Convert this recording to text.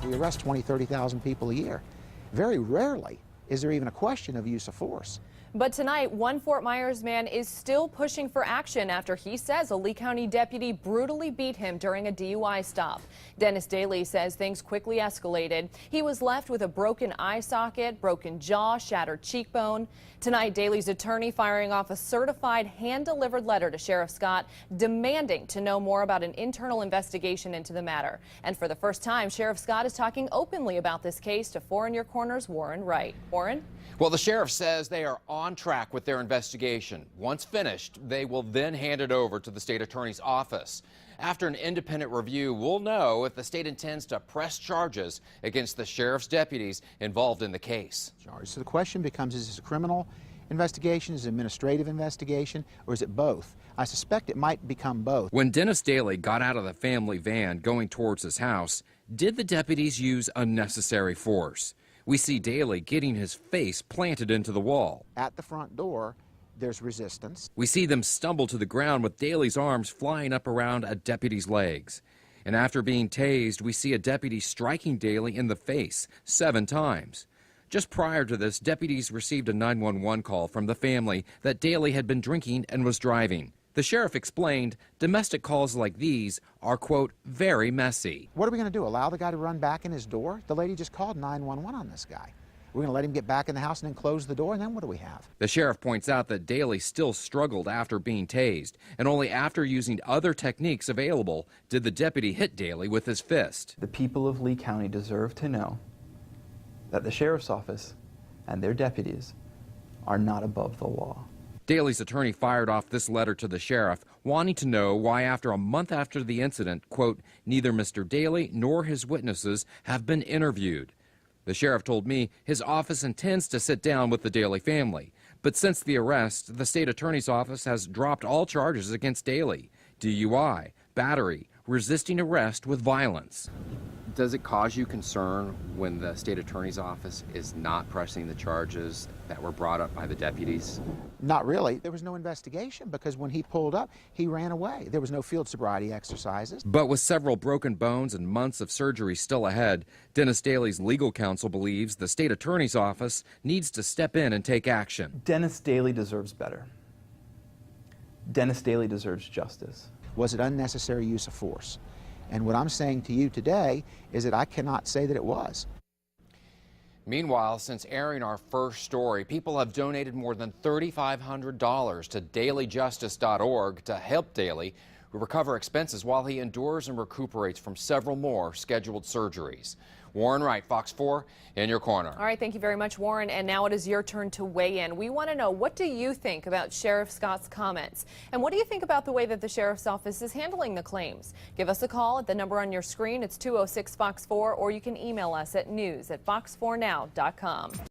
We arrest 20, 30,000 people a year. Very rarely is there even a question of use of force. But tonight, one Fort Myers man is still pushing for action after he says a Lee County deputy brutally beat him during a DUI stop. Dennis Daly says things quickly escalated. He was left with a broken eye socket, broken jaw, shattered cheekbone. Tonight, Daly's attorney firing off a certified hand-delivered letter to Sheriff Scott demanding to know more about an internal investigation into the matter. And for the first time, Sheriff Scott is talking openly about this case to 4 in Your Corner's Warren Wright. Warren? Well, the sheriff says they are on track with their investigation. Once finished, they will then hand it over to the state attorney's office. After an independent review, we'll know if the state intends to press charges against the sheriff's deputies involved in the case. So the question becomes, is this a criminal investigation, is it an administrative investigation, or is it both? I suspect it might become both. When Dennis Daly got out of the family van going towards his house, did the deputies use unnecessary force? We see Daly getting his face planted into the wall. At the front door, there's resistance. We see them stumble to the ground with Daly's arms flying up around a deputy's legs. And after being tased, we see a deputy striking Daly in the face 7 times. Just prior to this, deputies received a 911 call from the family that Daly had been drinking and was driving. The sheriff explained domestic calls like these are, quote, very messy. What are we going to do, allow the guy to run back in his door? The lady just called 911 on this guy. We're going to let him get back in the house and then close the door, and then what do we have? The sheriff points out that Daly still struggled after being tased, and only after using other techniques available did the deputy hit Daly with his fist. The people of Lee County deserve to know that the sheriff's office and their deputies are not above the law. Daly's attorney fired off this letter to the sheriff, wanting to know why after a month after the incident, quote, neither Mr. Daly nor his witnesses have been interviewed. The sheriff told me his office intends to sit down with the Daly family. But since the arrest, the state attorney's office has dropped all charges against Daly: DUI, battery, resisting arrest with violence. Does it cause you concern when the state attorney's office is not pressing the charges that were brought up by the deputies? Not really. There was no investigation because when he pulled up, he ran away. There was no field sobriety exercises. But with several broken bones and months of surgery still ahead, Dennis Daly's legal counsel believes the state attorney's office needs to step in and take action. Dennis Daly deserves better. Dennis Daly deserves justice. Was it unnecessary use of force? And what I'm saying to you today is that I cannot say that it was. Meanwhile, since airing our first story, people have donated more than $3,500 to dailyjustice.org to help Daly recover expenses while he endures and recuperates from several more scheduled surgeries. Warren Wright, Fox 4, in your corner. All right, thank you very much, Warren. And now it is your turn to weigh in. We want to know, what do you think about Sheriff Scott's comments? And what do you think about the way that the Sheriff's Office is handling the claims? Give us a call at the number on your screen. It's 206-FOX4, or you can email us at news@fox4now.com.